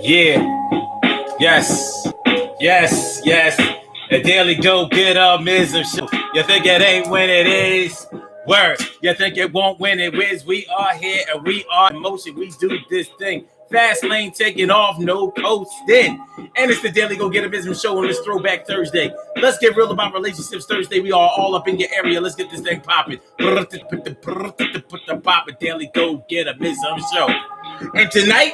Yeah. Yes. Yes. Yes. A daily go get mism show. You think it ain't when it is? Word. You think it won't when it is? We are here and we are in motion. We do this thing. Fast lane taking off, no coasting. And it's the Daily Go Get a Business Show on this Throwback Thursday. Let's get real about relationships Thursday. We are all up in your area. Let's get this thing popping. Put the pop it. Daily Go Get a Business Show. And tonight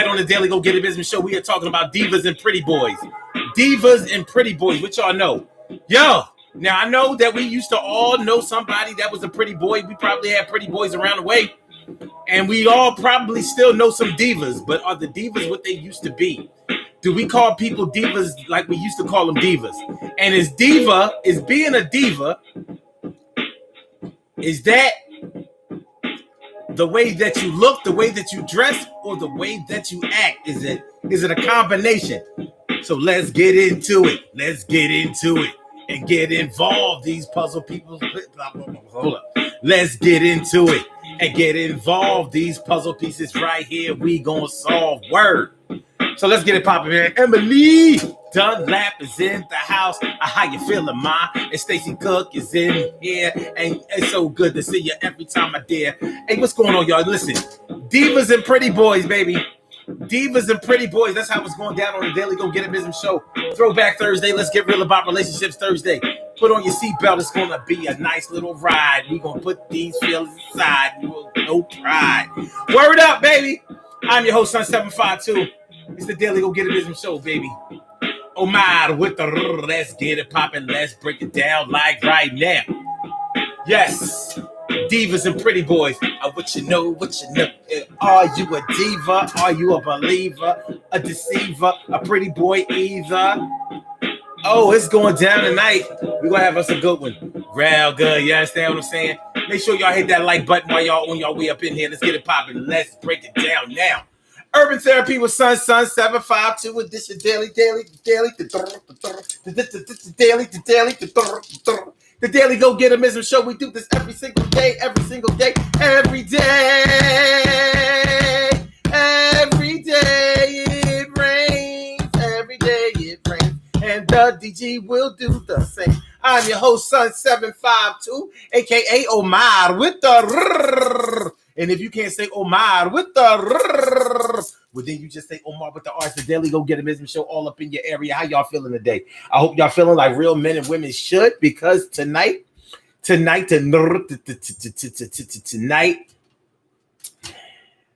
on the Daily Go Get a Business Show, we are talking about divas and pretty boys. Divas and pretty boys, which y'all know. Yo, now I know that we used to all know somebody that was a pretty boy. We probably had pretty boys around the way. And we all probably still know some divas, but are the divas what they used to be? Do we call people divas like we used to call them divas? And is being a diva, is that the way that you look, the way that you dress, or the way that you act? Is it a combination? So let's get into it. Let's get into it and get involved. These puzzle people. Hold up. Let's get into it and get involved. These puzzle pieces right here, we gonna solve. Word. So let's get it popping, man. Emily Dunlap is in the house. How you feeling, Ma? And Stacy Cook is in here. And it's so good to see you every time I dare. Hey, what's going on, y'all? Listen, divas and pretty boys, baby. Divas and pretty boys. That's how it's going down on the Daily Go Get a Business Show. Throwback Thursday. Let's get real about relationships Thursday. Put on your seatbelt. It's going to be a nice little ride. We're going to put these feelings aside. No pride. Word up, baby. I'm your host, Sun752. It's the Daily Go Get a Business Show, baby. Omar with the let's get it popping. Let's break it down like right now. Yes. Divas and pretty boys. What you know. Are you a diva? Are you a believer? A deceiver? A pretty boy either? Oh, it's going down tonight. We're going to have us a good one. Real good. You understand what I'm saying? Make sure y'all hit that like button while y'all on your way up in here. Let's get it popping. Let's break it down now. Urban Therapy with Sun752 with this daily. The Daily Go Get a Business Show. We do this every single day. Every day it rains. Every day it rains. And the DG will do the same. I'm your host, Sun752, aka Omar with the and if you can't say Omar with the well, then you just say Omar with the R's. The Daily Go Get a Business Show all up in your area. How y'all feeling today? I hope y'all feeling like real men and women should, because tonight,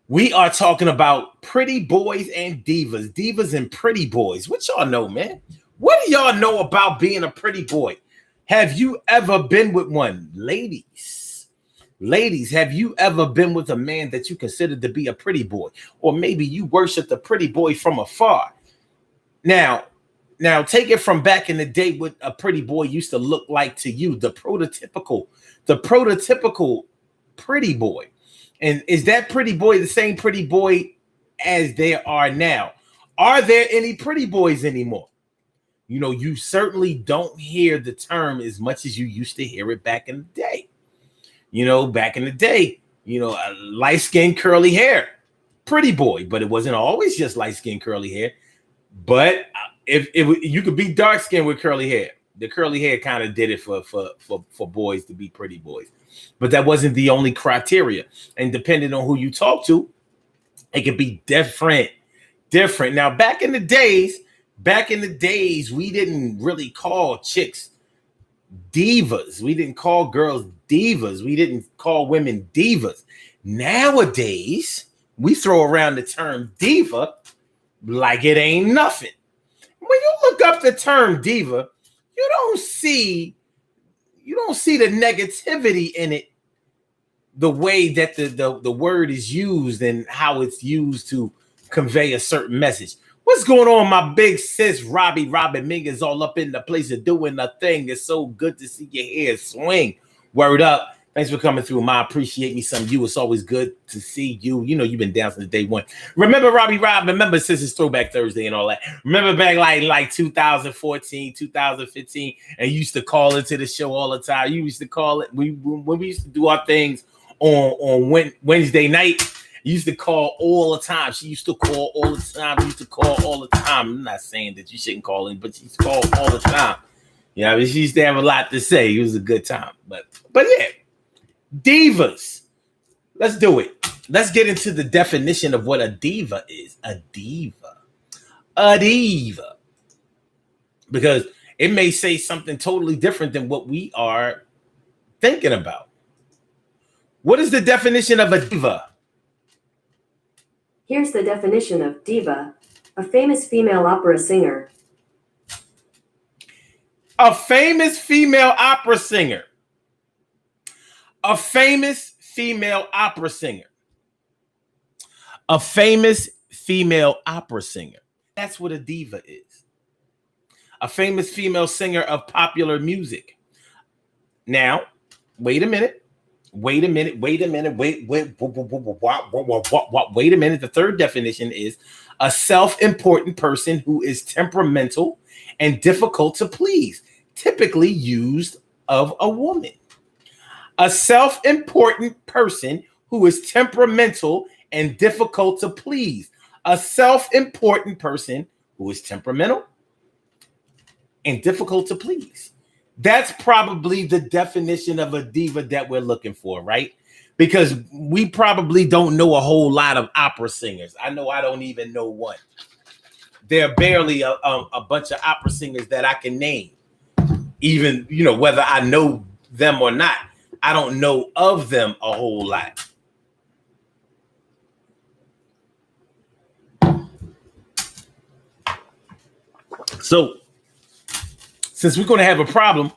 we are talking about pretty boys and divas and pretty boys. What y'all know, man? What do y'all know about being a pretty boy? Have you ever been with one? Ladies, have you ever been with a man that you considered to be a pretty boy? Or maybe you worship the pretty boy from afar. Now take it from back in the day what a pretty boy used to look like to you, the prototypical pretty boy. And is that pretty boy the same pretty boy as there are now? Are there any pretty boys anymore? You know, you certainly don't hear the term as much as you used to hear it back in the day. You know, back in the day, light-skinned curly hair, pretty boy, but it wasn't always just light-skinned curly hair. But if you could be dark-skinned with curly hair, the curly hair kind of did it for boys to be pretty boys. But that wasn't the only criteria. And depending on who you talk to, it could be different. Now, back in the days, we didn't really call chicks divas. We didn't call girls divas. We didn't call women divas. Nowadays, we throw around the term diva like it ain't nothing. When you look up the term diva, you don't see the negativity in it, the way that the word is used and how it's used to convey a certain message. What's going on, my big sis, Robin Ming is all up in the place of doing the thing. It's so good to see your hair swing. Word up. Thanks for coming through, Ma. Appreciate me some you. It's always good to see you. You know, you've been down since day one. Remember, remember since it's Throwback Thursday and all that. Remember back like 2014, 2015, and you used to call into the show all the time. You used to call it when we used to do our things on Wednesday night. used to call all the time. She used to call all the time. Used to call all the time. I'm not saying that you shouldn't call in, but she used to call all the time. You know, she used to have a lot to say. It was a good time. But yeah, divas. Let's do it. Let's get into the definition of what a diva is. A diva. A diva. Because it may say something totally different than what we are thinking about. What is the definition of a diva? Here's the definition of diva: a famous female opera singer. A famous female opera singer. A famous female opera singer. A famous female opera singer. That's what a diva is. A famous female singer of popular music. Now, wait a minute. Wait a minute. Wait a minute. Wait a minute. The third definition is a self-important person who is temperamental and difficult to please, typically used of a woman. A self-important person who is temperamental and difficult to please. A self-important person who is temperamental and difficult to please. That's probably the definition of a diva that we're looking for, right? Because we probably don't know a whole lot of opera singers. I know I don't even know one. There are barely a bunch of opera singers that I can name. Even, you know, whether I know them or not, I don't know of them a whole lot. So, since we're going to have a problem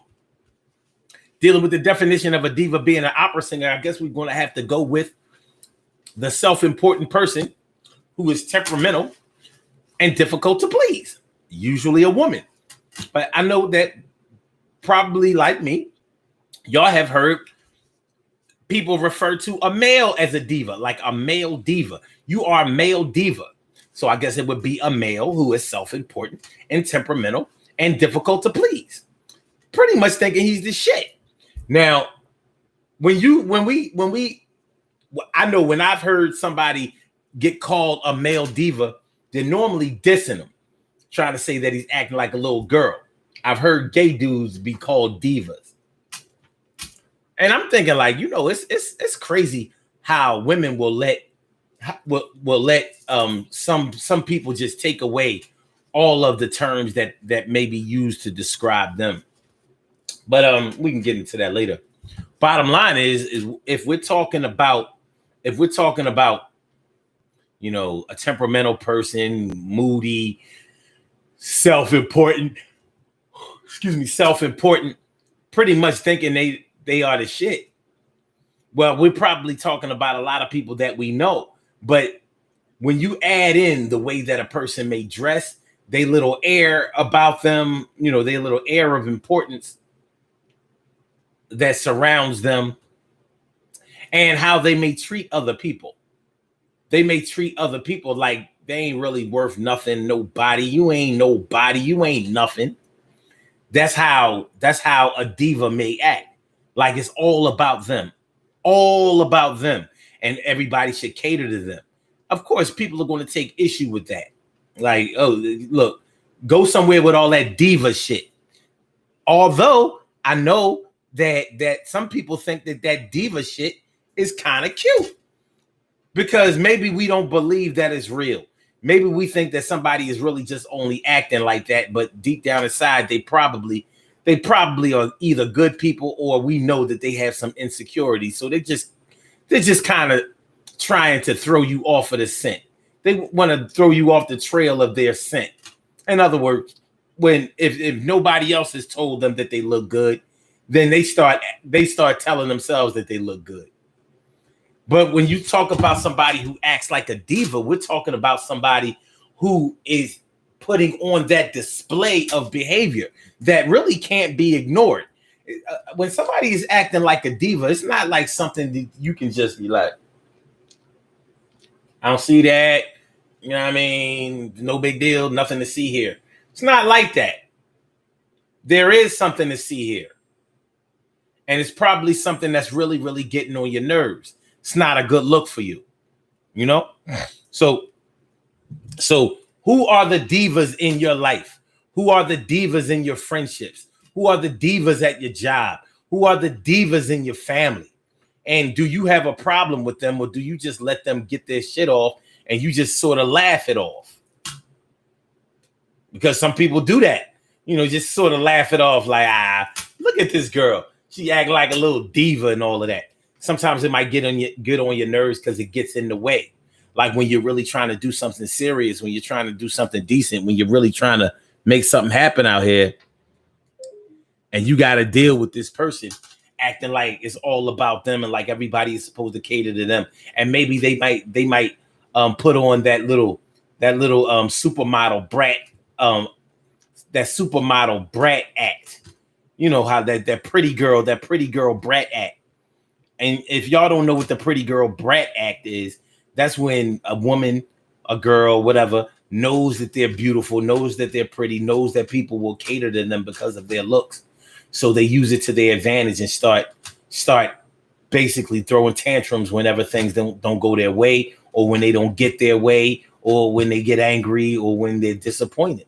dealing with the definition of a diva being an opera singer, I guess we're going to have to go with the self-important person who is temperamental and difficult to please, usually a woman. But I know that probably like me, y'all have heard people refer to a male as a diva, like a male diva. You are a male diva. So I guess it would be a male who is self-important and temperamental and difficult to please. Pretty much thinking he's the shit. Now, I know when I've heard somebody get called a male diva, they're normally dissing him, trying to say that he's acting like a little girl. I've heard gay dudes be called divas. And I'm thinking, like, you know, it's crazy how women will let some people just take away all of the terms that may be used to describe them. But we can get into that later. Bottom line is if we're talking about, you know, a temperamental person, moody, self-important, pretty much thinking they are the shit. Well, we're probably talking about a lot of people that we know. But when you add in the way that a person may dress, they little air about them, you know, their little air of importance that surrounds them, and how they may treat other people. They may treat other people like they ain't really worth nothing. Nobody. You ain't nobody. You ain't nothing. That's how a diva may act. Like it's all about them. All about them. And everybody should cater to them. Of course, people are going to take issue with that. Like, oh, look, go somewhere with all that diva shit. Although I know that some people think that diva shit is kind of cute, because maybe we don't believe that it's real. Maybe we think that somebody is really just only acting like that, but deep down inside, they probably are either good people, or we know that they have some insecurities. So they're just kind of trying to throw you off of the scent. They want to throw you off the trail of their scent. In other words, if nobody else has told them that they look good, then they start telling themselves that they look good. But when you talk about somebody who acts like a diva, we're talking about somebody who is putting on that display of behavior that really can't be ignored. When somebody is acting like a diva, it's not like something that you can just be like, I don't see that. You know what I mean? No big deal. Nothing to see here. It's not like that. There is something to see here. And it's probably something that's really, really getting on your nerves. It's not a good look for you. You know? So who are the divas in your life? Who are the divas in your friendships? Who are the divas at your job? Who are the divas in your family? And do you have a problem with them, or do you just let them get their shit off and you just sort of laugh it off? Because some people do that, just sort of laugh it off like, look at this girl. She act like a little diva and all of that. Sometimes it might get on your nerves because it gets in the way. Like when you're really trying to do something serious, when you're trying to do something decent, when you're really trying to make something happen out here, and you got to deal with this person acting like it's all about them and like everybody is supposed to cater to them. And maybe they might put on that little supermodel brat act. You know how that pretty girl brat act. And if y'all don't know what the pretty girl brat act is, that's when a woman, a girl, whatever, knows that they're beautiful, knows that they're pretty, knows that people will cater to them because of their looks. So they use it to their advantage and start basically throwing tantrums whenever things don't go their way, or when they don't get their way, or when they get angry, or when they're disappointed.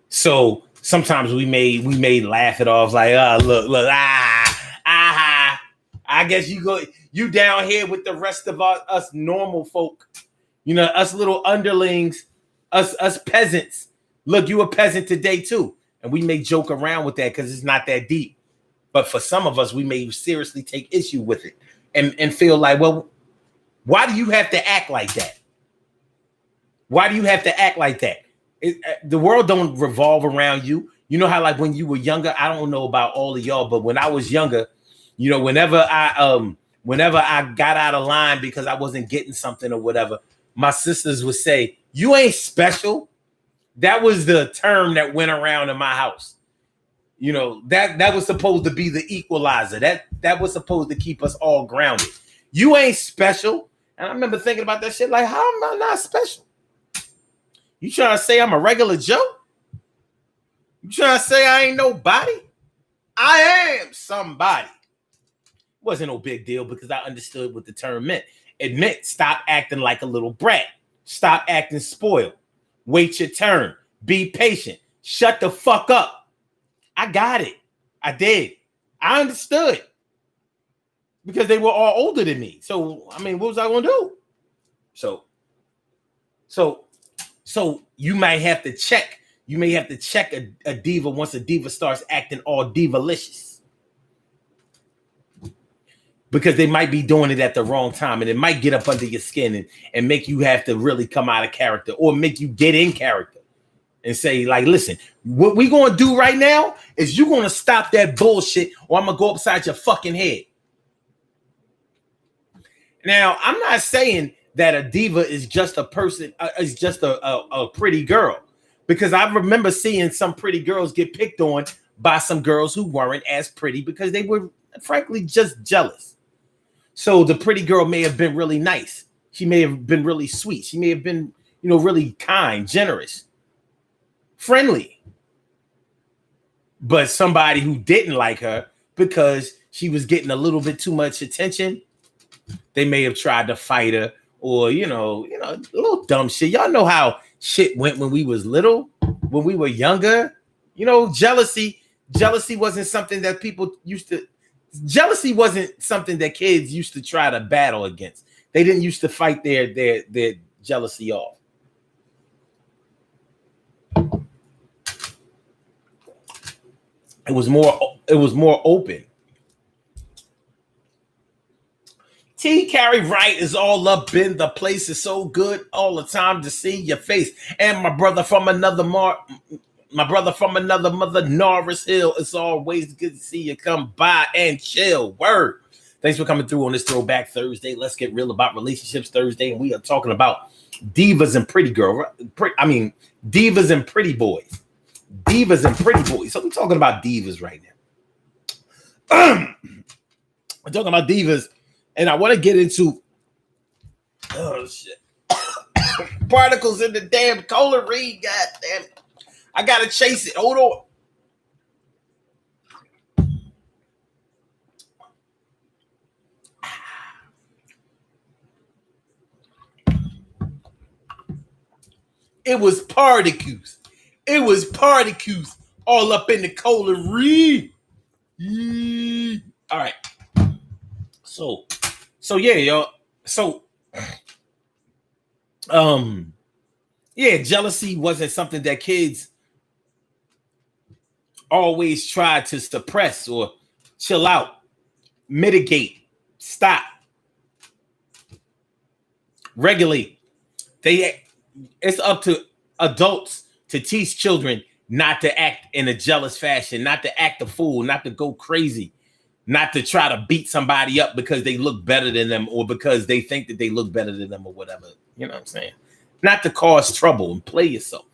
So sometimes we may laugh it off like, look, I guess you down here with the rest of us normal folk, us little underlings, us peasants. Look, you a peasant today too. And we may joke around with that because it's not that deep. But for some of us, we may seriously take issue with it and feel like, well, why do you have to act like that? Why do you have to act like that? The world don't revolve around you. You know how like when you were younger, I don't know about all of y'all, but when I was younger, whenever I got out of line because I wasn't getting something or whatever, my sisters would say, "You ain't special." That was the term that went around in my house. That was supposed to be the equalizer. That was supposed to keep us all grounded. You ain't special. And I remember thinking about that shit like, how am I not special? You trying to say I'm a regular Joe? You trying to say I ain't nobody? I am somebody. Wasn't no big deal because I understood what the term meant. It meant stop acting like a little brat. Stop acting spoiled. Wait your turn. Be patient. Shut the fuck up. I got it. I did. I understood. Because they were all older than me. So, I mean, what was I going to do? So you might have to check. You may have to check a diva once a diva starts acting all divalicious. Because they might be doing it at the wrong time, and it might get up under your skin and make you have to really come out of character, or make you get in character and say, like, listen, what we going to do right now is you're going to stop that bullshit, or I'm going to go upside your fucking head. Now, I'm not saying that a diva is just a person, is just a pretty girl, because I remember seeing some pretty girls get picked on by some girls who weren't as pretty because they were, frankly, just jealous. So the pretty girl may have been really nice. She may have been really sweet. She may have been, really kind, generous, friendly. But somebody who didn't like her because she was getting a little bit too much attention, they may have tried to fight her, or, a little dumb shit. Y'all know how shit went when we was little, when we were younger. Jealousy wasn't something that people used to. Jealousy wasn't something that kids used to try to battle against. They didn't used to fight their jealousy off. It was more open. T. Carrie Wright is all up in the place. Is so good all the time to see your face. And my brother from another mother, Norris Hill. It's always good to see you come by and chill. Word. Thanks for coming through on this Throwback Thursday. Let's get real about relationships Thursday. And we are talking about divas and pretty girl. Divas and pretty boys. Divas and pretty boys. So we're talking about divas right now. We're talking about divas. And I want to get into, oh shit, particles in the damn cola read. God damn it. I got to chase it. Hold on. It was particles. It was particles all up in the colon. All right. So yeah, y'all. So yeah, jealousy wasn't something that kids always tried to suppress or chill out, mitigate, stop, regulate. It's up to adults to teach children not to act in a jealous fashion, not to act a fool, not to go crazy, not to try to beat somebody up because they look better than them or because they think that they look better than them or whatever. You know what I'm saying? Not to cause trouble and play yourself.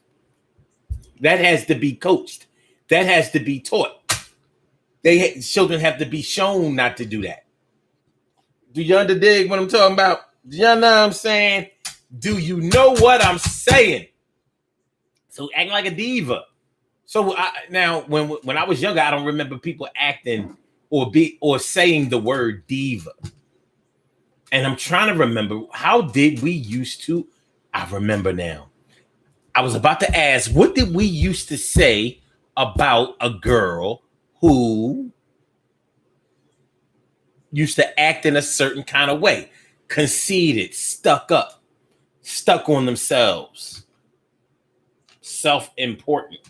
That has to be coached. That has to be taught. Children have to be shown not to do that. Do you underdig what I'm talking about? Do you know what I'm saying? Do you know what I'm saying? So acting like a diva. So now, when I was younger, I don't remember people acting or saying the word diva. And I'm trying to remember, how did we used to? I remember now. I was about to ask, what did we used to say about a girl who used to act in a certain kind of way? Conceited, stuck up, stuck on themselves, self-important,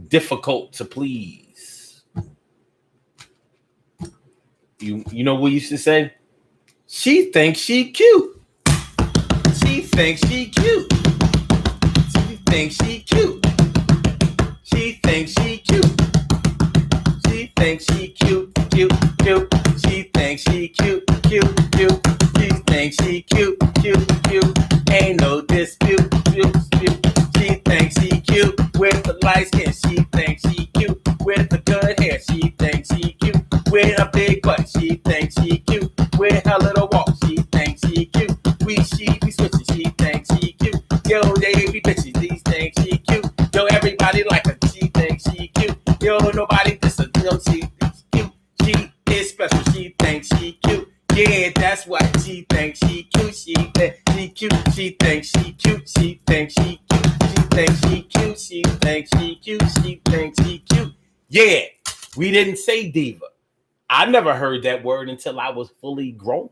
difficult to please. You know what we used to say? She thinks she cute. She thinks she cute. She thinks she cute. She thinks she cute. She thinks she cute, cute, cute. She thinks she cute, cute, cute. She thinks she cute, cute, cute. Ain't no dispute, dispute. She thinks she cute with the light skin. She thinks she cute with the good hair. She thinks she cute with a big butt. She thinks she cute with her little walk. She thinks she cute. She be switching. She thinks she cute. Yo, they be bitches. These things she cute. Yo, everybody like her. She thinks she cute. Yo, nobody diss her. Yo, she thinks cute. She is special. She thinks she cute. Yeah, that's why she thinks she cute. She thinks she cute. She thinks she cute. She thinks she cute. She thinks she cute. She thinks she cute. She thinks she cute. Yeah, we didn't say diva. I never heard that word until I was fully grown.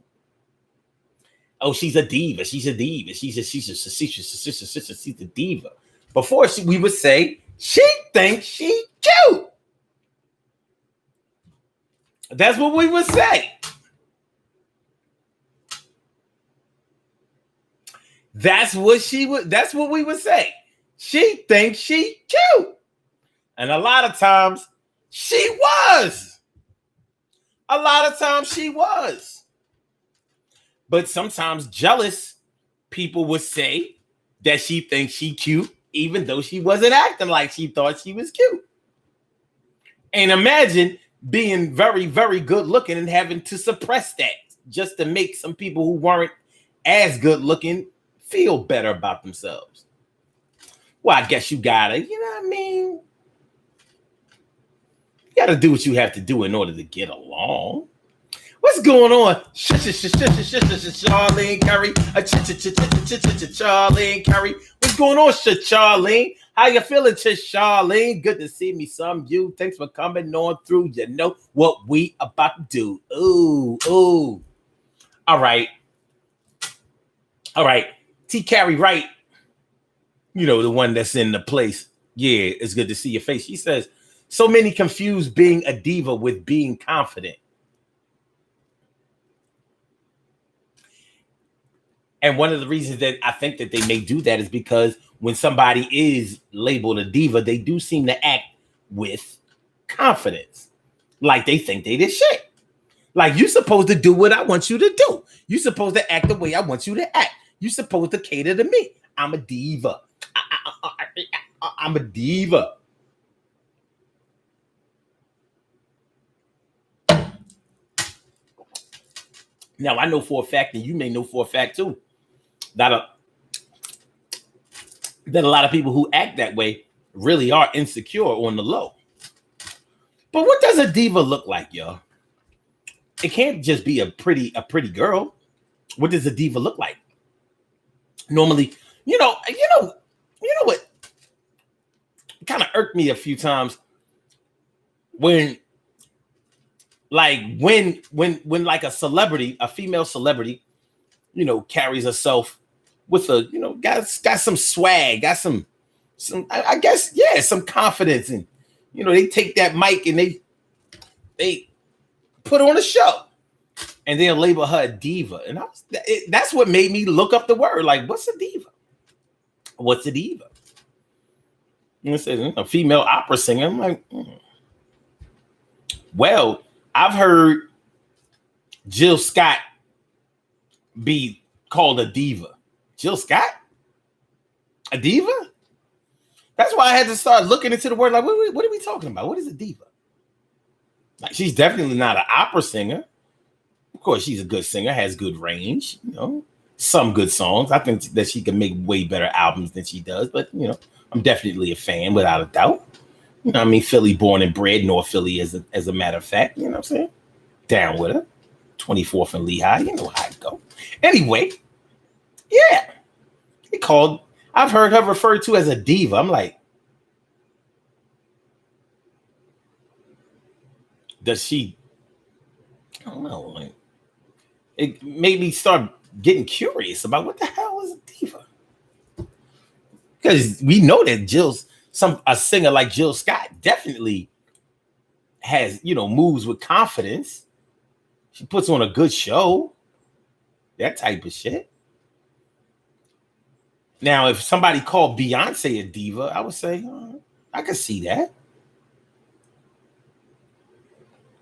Oh, she's a diva. She's a diva. She's a diva. Before we would say she thinks she cute. That's what we would say. That's what we would say. She thinks she cute. And a lot of times she was. A lot of times she was. But sometimes jealous people would say that she thinks she cute, even though she wasn't acting like she thought she was cute. And imagine being very, very good looking and having to suppress that just to make some people who weren't as good looking feel better about themselves. Well, I guess you gotta, you know what I mean? You gotta do what you have to do in order to get along. What's going on? Charlene Curry. Charlene Curry. What's going on, Charlene? How you feeling, Charlene? Good to see me, some you. Thanks for coming on through. You know what we about to do. Ooh. All right. T. Carrie Wright. You know, the one that's in the place. Yeah, it's good to see your face. She says, so many confuse being a diva with being confident. And one of the reasons that I think that they may do that is because when somebody is labeled a diva, they do seem to act with confidence. Like they think they did shit. Like you're supposed to do what I want you to do. You're supposed to act the way I want you to act. You're supposed to cater to me. I'm a diva. I'm a diva. Now, I know for a fact, and you may know for a fact too, that a lot of people who act that way really are insecure on the low. But what does a diva look like, y'all? It can't just be a pretty girl. What does a diva look like? Normally, You know what kind of irked me a few times when like a celebrity, a female celebrity, carries herself with a, got some swag, got some I guess, yeah, some confidence, and they take that mic and they put on a show, and they'll label her a diva, and that's what made me look up the word, like, what's a diva? What's a diva? And it says a female opera singer. I'm like, well, I've heard Jill Scott be called a diva. Jill Scott? A diva? That's why I had to start looking into the word. Like, what are we talking about? What is a diva? Like, she's definitely not an opera singer. Of course, she's a good singer, has good range, some good songs. I think that she can make way better albums than she does, but, I'm definitely a fan without a doubt. I mean, Philly born and bred, North Philly as a matter of fact, you know what I'm saying? Down with her. 24th and Lehigh, you know how it go. Anyway, yeah. I've heard her referred to as a diva. I'm like, does she, I don't know, like, it made me start getting curious about what the hell is a diva. Because we know that a singer like Jill Scott definitely has, moves with confidence. She puts on a good show, that type of shit. Now, if somebody called Beyonce a diva, I would say, I can see that.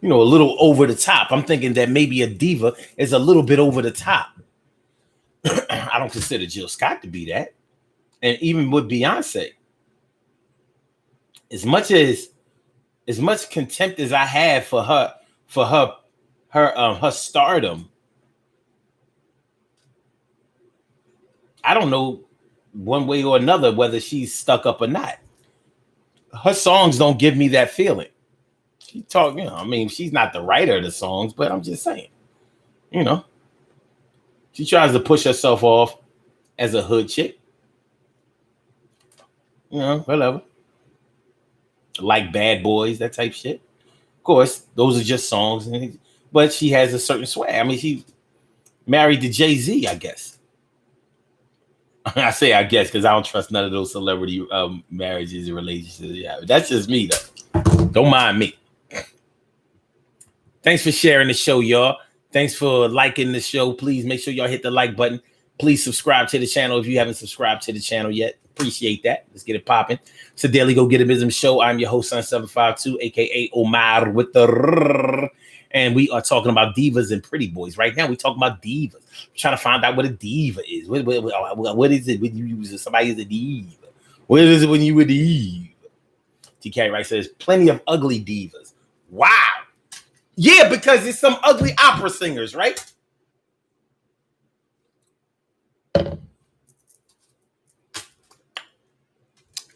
A little over the top. I'm thinking that maybe a diva is a little bit over the top. I don't consider Jill Scott to be that. And even with Beyonce, as much contempt as I have for her stardom, I don't know one way or another whether she's stuck up or not. Her songs don't give me that feeling. She talk, I mean, she's not the writer of the songs, but I'm just saying, she tries to push herself off as a hood chick. Whatever. Like Bad Boys, that type shit. Of course, those are just songs, but she has a certain swag. I mean, she married to Jay-Z, I guess. I say I guess because I don't trust none of those celebrity marriages and relationships. Yeah, that's just me, though. Don't mind me. Thanks for sharing the show, y'all. Thanks for liking the show. Please make sure y'all hit the like button. Please subscribe to the channel if you haven't subscribed to the channel yet. Appreciate that. Let's get it popping. It's a Daily Go Get It Business show. I'm your host, Son752, aka Omar with the R. And we are talking about divas and pretty boys. Right now, we're talking about divas. We're trying to find out what a diva is. What is it when you use somebody as a diva? What is it when you a diva? TK Wright says, plenty of ugly divas. Wow. Yeah, because it's some ugly opera singers, right?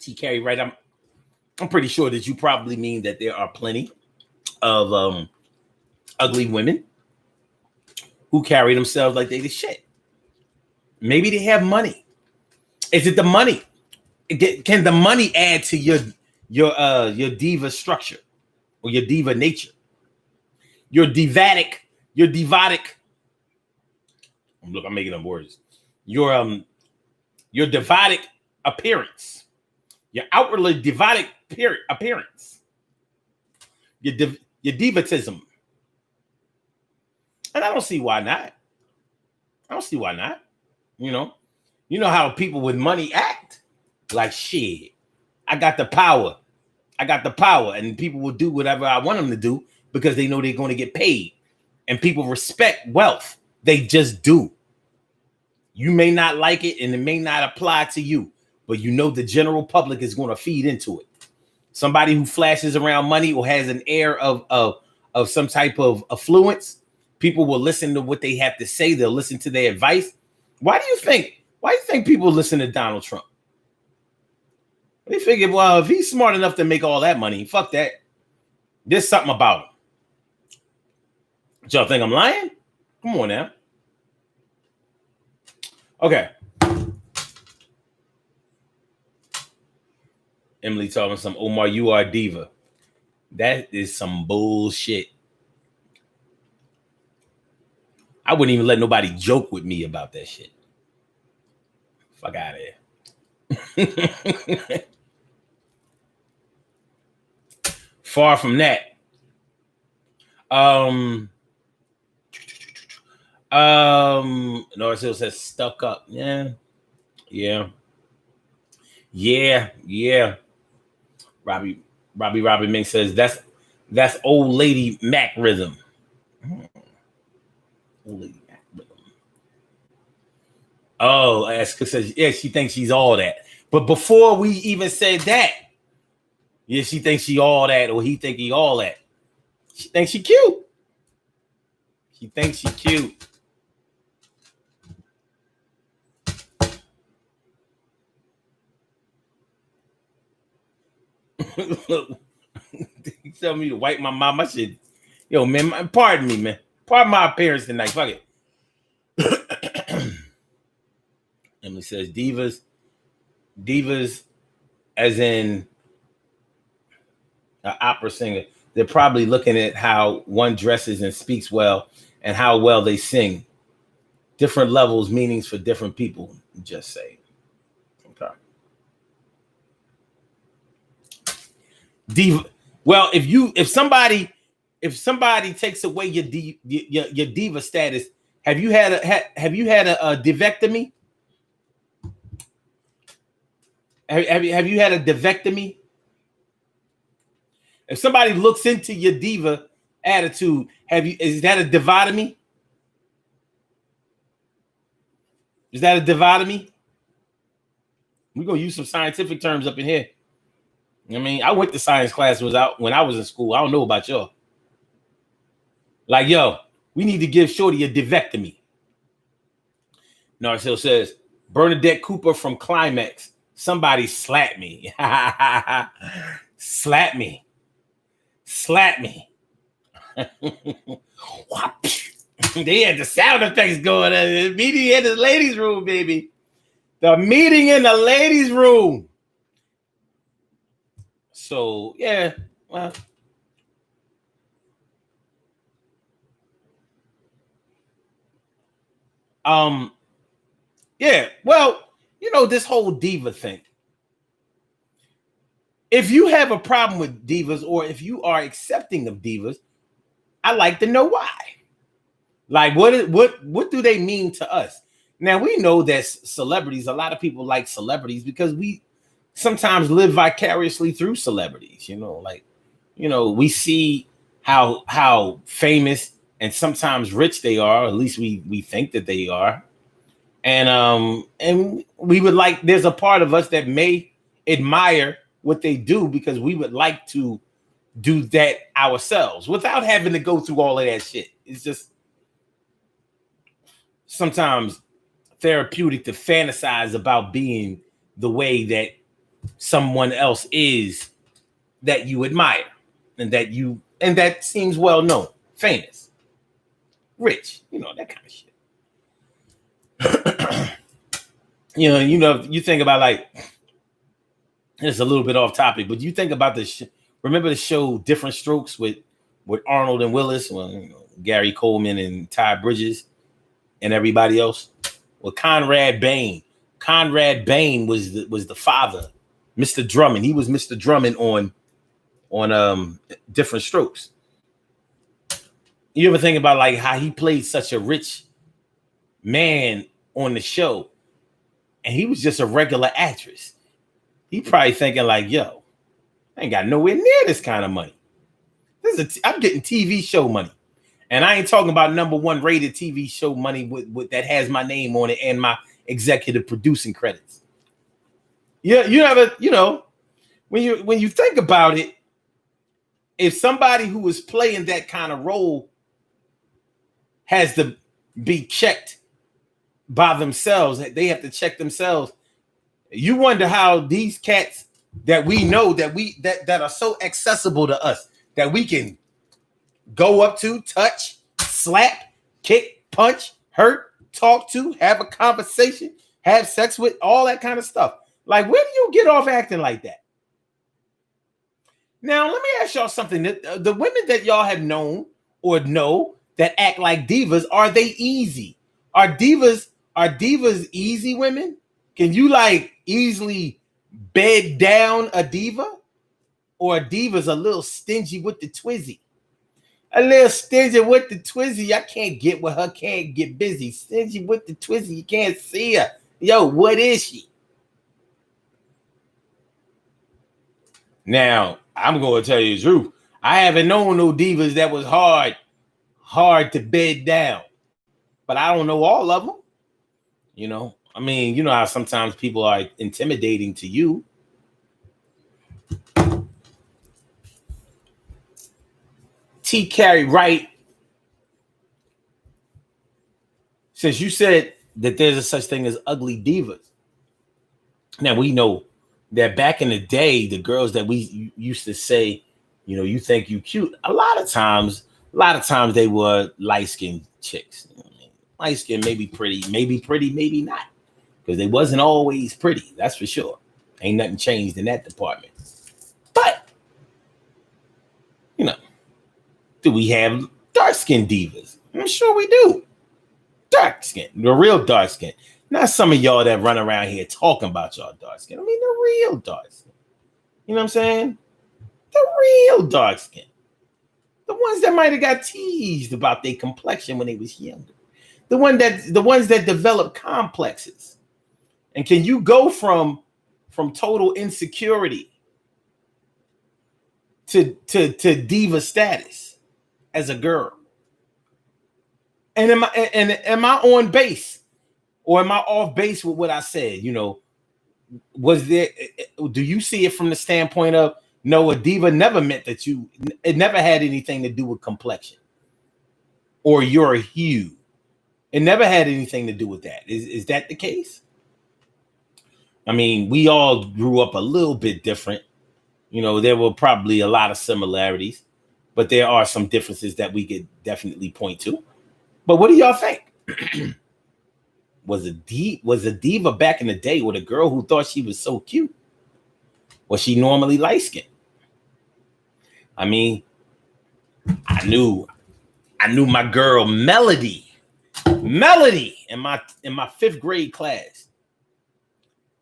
TK Wright, I'm pretty sure that you probably mean that there are plenty of ugly women who carry themselves like they the shit. Maybe they have money. Is it the money? Can the money add to your diva structure or your diva nature? Your divatic. Look, I'm making up words. Your divatic appearance. Your outwardly divatic appearance. Your divatism. And I don't see why not. You know how people with money act. Like, shit, I got the power. And people will do whatever I want them to do because they know they're going to get paid. And people respect wealth. They just do. You may not like it and it may not apply to you, but the general public is going to feed into it. Somebody who flashes around money or has an air of some type of affluence, people will listen to what they have to say. They'll listen to their advice. Why do you think people listen to Donald Trump? They figured, well, if he's smart enough to make all that money, fuck that. There's something about him. Y'all think I'm lying? Come on now. Okay. Emily talking some Omar, you are a diva. That is some bullshit. I wouldn't even let nobody joke with me about that shit. Fuck out of here. Far from that. Norris Hill says stuck up. Yeah. Robbie Mink says that's old lady Mac rhythm. Old lady Mac rhythm. Oh, Aska says, yeah, she thinks she's all that. But before we even said that, yeah, she thinks she all that, or he think he all that. She thinks she cute. She thinks she cute. He tell me to wipe my mouth. My shit. Yo, man, pardon me, man. Pardon my appearance tonight. Fuck it. Emily says divas as in an opera singer. They're probably looking at how one dresses and speaks well and how well they sing. Different levels, meanings for different people. Just say. Okay. Diva. Well, if somebody takes away your diva status, have you had a divectomy? Have you had a divectomy? If somebody looks into your diva attitude, is that a divotomy? Is that a divotomy? We're gonna use some scientific terms up in here. I mean, I went to science class when I was in school. I don't know about y'all. Like, yo, we need to give Shorty a divectomy. Narcil says, Bernadette Cooper from Climax. Somebody slap me. Slap me. Slap me. They had the sound effects going on. The meeting in the ladies' room, baby. The meeting in the ladies' room. So, yeah, well. Yeah, well, this whole diva thing. If you have a problem with divas, or if you are accepting of divas, I'd like to know why. Like, what do they mean to us? Now, we know that celebrities, a lot of people like celebrities because we sometimes live vicariously through celebrities, we see how famous and sometimes rich they are, at least we think that they are. And we would like, there's a part of us that may admire what they do because we would like to do that ourselves without having to go through all of that shit. It's just sometimes therapeutic to fantasize about being the way that someone else is that you admire and that seems well known, famous, rich, that kind of shit. You think about, like, it's a little bit off topic, but you think about remember the show Different Strokes with Arnold and Willis, Gary Coleman and Ty Bridges and everybody else? Well, Conrad Bain was the father, Mr. Drummond. He was Mr. Drummond on Different Strokes. You ever think about, like, how he played such a rich man on the show, and he was just a regular actress? He probably thinking, like, yo, I ain't got nowhere near this kind of money. I'm getting TV show money. And I ain't talking about #1 rated TV show money with that has my name on it and my executive producing credits. Yeah, when you think about it, if somebody who is playing that kind of role has to be checked by themselves, they have to check themselves. You wonder how these cats that we know that are so accessible to us, that we can go up to, touch, slap, kick, punch, hurt, talk to, have a conversation, have sex with, all that kind of stuff. Like, where do you get off acting like that? Now, let me ask y'all something. The women that y'all have known or know that act like divas, are they easy? Are divas easy women? Can you like easily bed down a diva? Or a diva's a little stingy with the twizzy? A little stingy with the twizzy. I can't get with her, can't get busy. Stingy with the twizzy, you can't see her. Yo, what is she? Now, I'm going to tell you the truth. I haven't known no divas that was hard to bed down. But I don't know all of them. You know, I mean, you know how sometimes people are intimidating to you. T. Carey Wright, since you said that there's a such thing as ugly divas. Now we know that back in the day, the girls that we used to say, you know, you think you cute. A lot of times they were light-skinned chicks. You know what I mean? Light-skinned, maybe pretty, maybe not. Because they wasn't always pretty, that's for sure. Ain't nothing changed in that department. But, you know, do we have dark-skinned divas? I'm sure we do. Dark skin, the real dark skin. Not some of y'all that run around here talking about y'all dark skin. I mean, the real dark skin. You know what I'm saying? The real dark skin. The ones that might have got teased about their complexion when they was younger. The ones that develop complexes. And can you go from total insecurity to diva status as a girl? And am I on base or am I off base with what I said? You know, do you see it from the standpoint of no, a diva never meant that it never had anything to do with complexion or your hue. It never had anything to do with that. Is that the case? I mean, we all grew up a little bit different. You know, there were probably a lot of similarities, but there are some differences that we could definitely point to. But what do y'all think? Was a diva back in the day with a girl who thought she was so cute? Was she normally light skinned? I mean, I knew my girl Melody in my fifth grade class.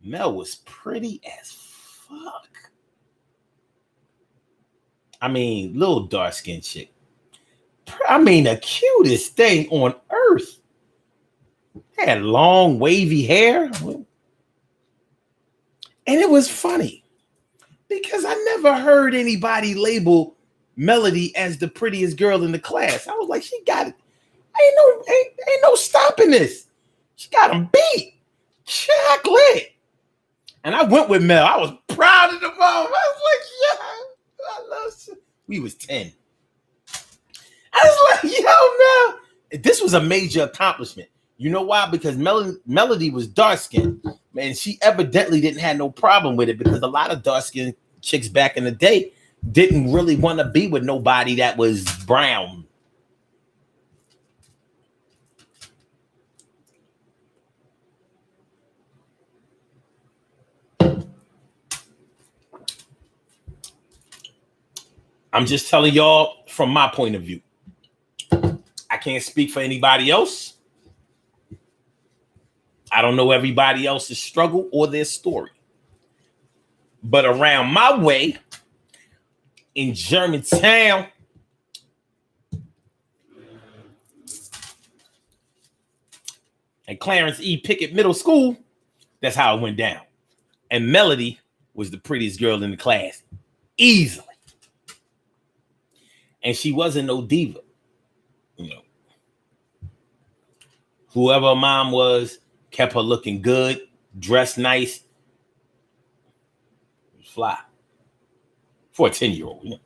Mel was pretty as fuck. I mean, little dark skinned chick. I mean, the cutest thing on earth. Had long, wavy hair. And it was funny because I never heard anybody label Melody as the prettiest girl in the class. I was like, she got it. Ain't no stopping this. She got him beat. Chocolate. And I went with Mel. I was proud of the mom. I was like, yeah, I love you. We was 10. I was like, yo, Mel. This was a major accomplishment. You know why? Because Melody was dark-skinned. Man, she evidently didn't have no problem with it because a lot of dark-skinned chicks back in the day didn't really want to be with nobody that was brown. I'm just telling y'all from my point of view. I can't speak for anybody else. I don't know everybody else's struggle or their story. But around my way in Germantown, at Clarence E. Pickett Middle School, that's how it went down. And Melody was the prettiest girl in the class, easily. And she wasn't no diva. You know, whoever her mom was kept her looking good, dressed nice, fly for a 10-year-old. You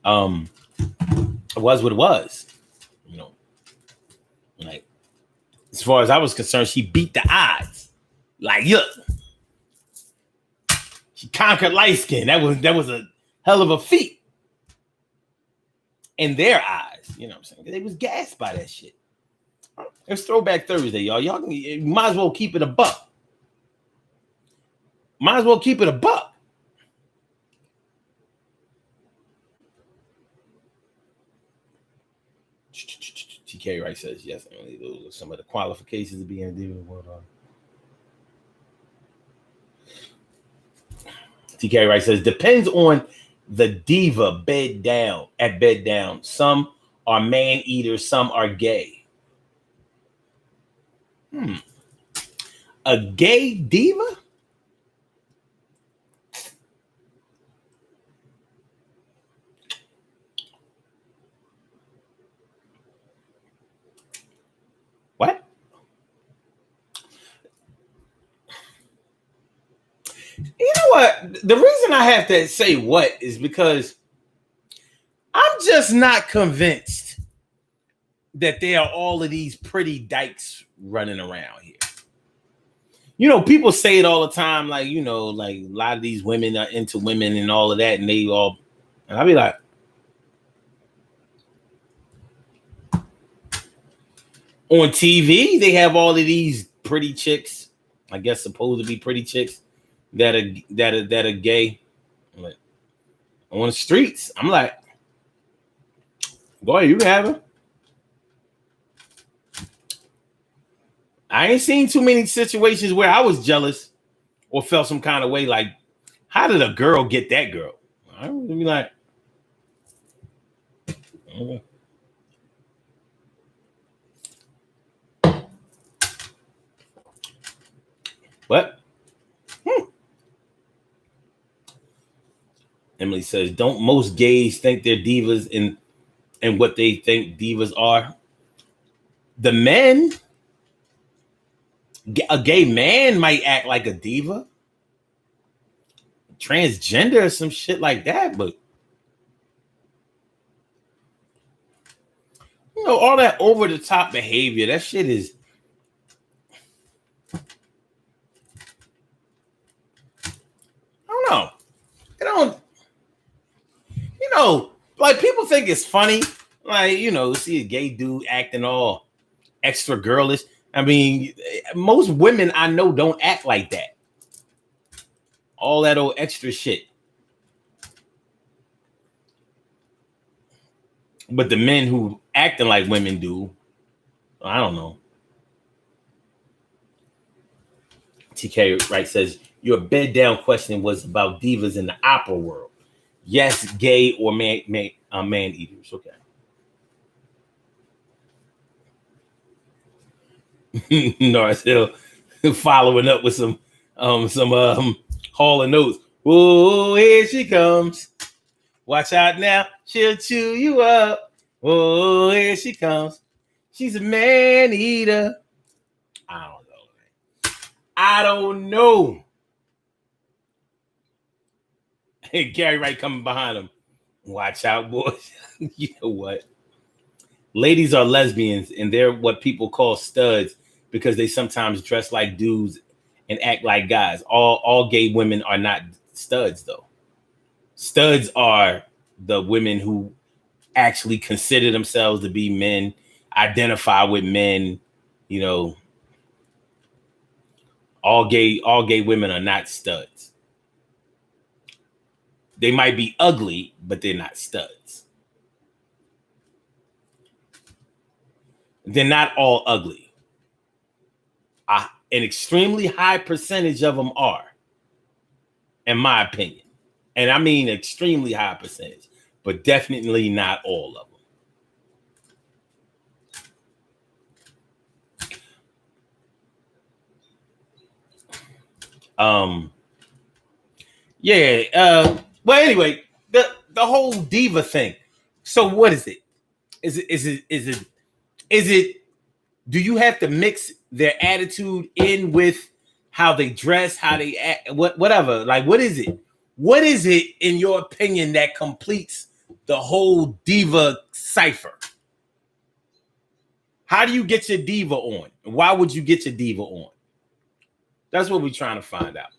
know, it was what it was. You know, like as far as I was concerned, she beat the odds. Like, look, she conquered light skin. That was a hell of a feat in their eyes. You know what I'm saying? They was gassed by that shit. It's Throwback Thursday, y'all. Y'all might as well keep it a buck. Might as well keep it a buck. TK Wright says yes. Those are some of the qualifications to be in a diva. TK Wright says depends on the diva bed down. Some are man eaters, some are gay. A gay diva? What? You know what? The reason I have to say what is because I'm just not convinced that there are all of these pretty dykes running around here. You know, people say it all the time, like, you know, like a lot of these women are into women and all of that, and I'll be like, on TV, they have all of these pretty chicks, I guess supposed to be pretty chicks that are gay. Like, on the streets, I'm like, boy, you can have her. I ain't seen too many situations where I was jealous or felt some kind of way. Like, how did a girl get that girl? I would be like, okay. What? Emily says, don't most gays think they're divas in what they think divas are? The men, a gay man might act like a diva, transgender or some shit like that, but you know, all that over the top behavior, that shit is, I don't know. It don't, you know, like people think it's funny, like, you know, see a gay dude acting all extra girlish. I mean, most women I know don't act like that. All that old extra shit. But the men who acting like women do, I don't know. TK Wright says, your bed down question was about divas in the opera world. Yes, gay or man eaters. Okay. Narcel following up with some Hall of Notes. Oh, here she comes. Watch out now, she'll chew you up. Oh, here she comes. She's a man eater. I don't know. Hey, Gary Wright coming behind him. Watch out, boys. You know what? Ladies are lesbians, and they're what people call studs because they sometimes dress like dudes and act like guys. All gay women are not studs, though. Studs are the women who actually consider themselves to be men, identify with men. You know, all gay women are not studs. They might be ugly, but they're not studs. They're not all ugly. An extremely high percentage of them are, in my opinion. And I mean extremely high percentage, but definitely not all of them. Well, anyway, the whole diva thing. So what is it? Is it do you have to mix their attitude in with how they dress, how they act, whatever? Like, what is it? What is it, in your opinion, that completes the whole diva cipher? How do you get your diva on? Why would you get your diva on? That's what we're trying to find out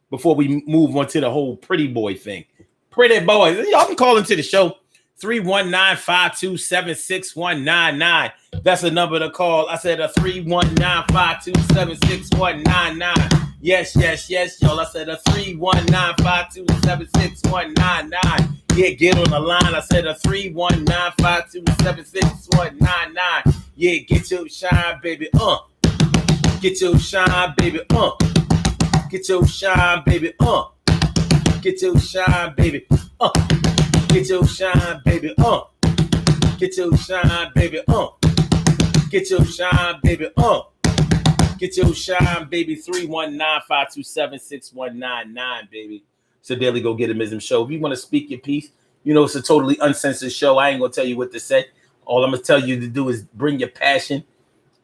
before we move on to the whole pretty boy thing. Pretty boys, y'all can call into the show. 319-527-6199. That's the number to call. I said a 319-527-6199. Yes, y'all. I said a 319-527-6199. Yeah, get on the line. I said a 319-527-6199. Yeah, get your shine, baby. Get your shine, baby. Get your shine, baby. Get your shine, baby. Get your shine, baby. Get your shine, baby. Get your shine, baby. Get your shine, baby. 319-527-6199, baby. It's a Daily Go Get It show. If you want to speak your piece, you know it's a totally uncensored show. I ain't gonna tell you what to say. All I'm gonna tell you to do is bring your passion.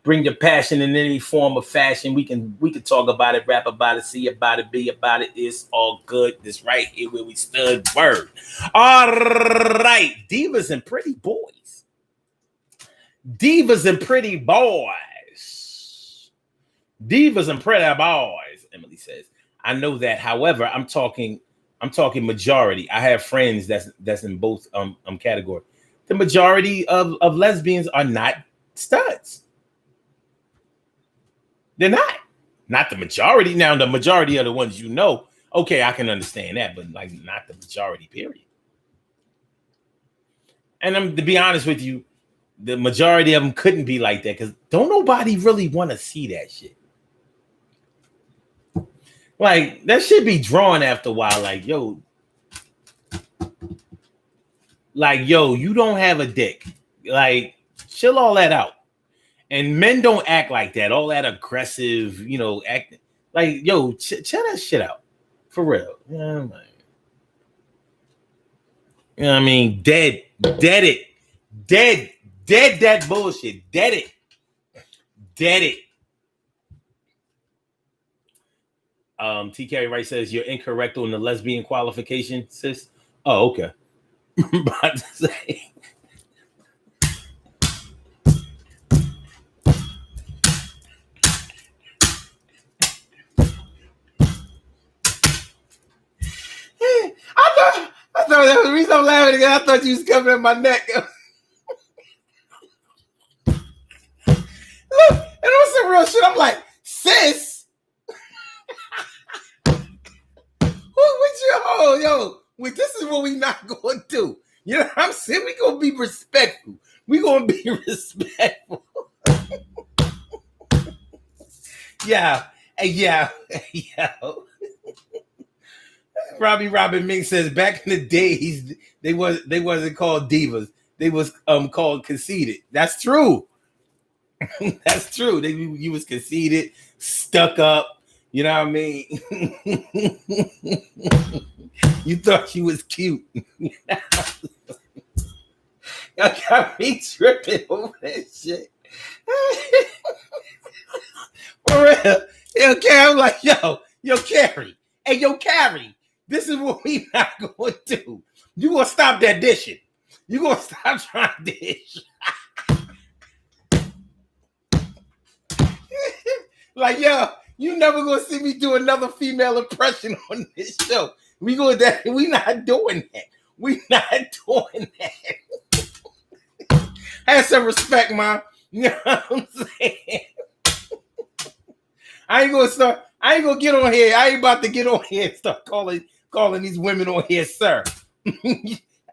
Bring your passion in any form of fashion. We can talk about it, rap about it, see about it, be about it. It's all good. This right here where we stood. Word. All right. Divas and pretty boys. Divas and pretty boys. Divas and pretty boys, Emily says. I know that. However, I'm talking majority. I have friends that's in both category. The majority of lesbians are not studs. They're not the majority. Now, the majority of the ones you know, okay, I can understand that, but like not the majority, period. And to be honest with you, the majority of them couldn't be like that because don't nobody really want to see that shit. Like that should be drawn after a while. Like, yo, you don't have a dick. Like, chill all that out. And men don't act like that. All that aggressive, acting. Like, yo, chill that shit out. For real. You know what I mean? Dead it. Dead that bullshit. Dead it. T. Carey Wright says you're incorrect on the lesbian qualification, sis. Oh, okay. About to say. I thought that was the reason I'm laughing again. I thought you was coming at my neck. Look, and on some real shit, I'm like, sis. What you hold, yo? This is what we not going to do. You know what I'm saying? We gonna be respectful. Yeah. Robbie Robin Mink says back in the days they wasn't called divas. They was called conceited. That's true. That's true. You was conceited, stuck up. You know what I mean? You thought you was cute. Y'all got me tripping over that shit. For real. Yo, Carrie, I'm like, yo, Carrie. Hey, yo, Carrie. This is what we not going to do. You gonna stop that dishing. You gonna stop trying to dish. Like, yo, you never gonna see me do another female impression on this show. We not doing that. We not doing that. Have some respect, Mom. You know what I'm saying? I ain't gonna get on here. I ain't about to get on here and start calling these women on here, sir.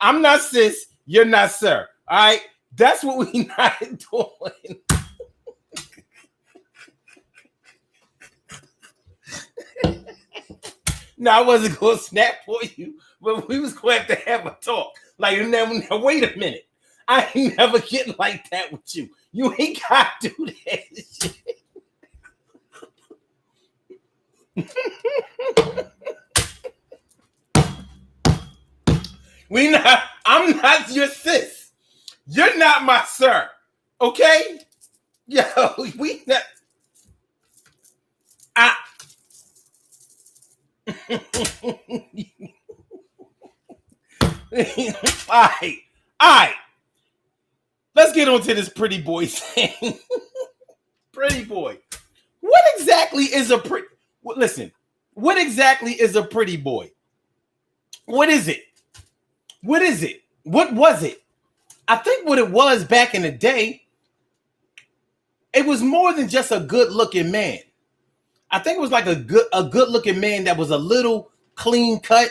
I'm not sis. You're not sir. All right? That's what we not doing. No, I wasn't going to snap for you, but we was going to have a talk. Like, now, wait a minute. I ain't never getting like that with you. You ain't got to do that shit. I'm not your sis. You're not my sir. Okay? Yo, we not. All right. Let's get on to this pretty boy thing. Pretty boy. What exactly is a pretty? Listen. What exactly is a pretty boy? What is it? What is it? What was it? I think what it was back in the day, it was more than just a good-looking man. I think it was like a good looking man that was a little clean cut,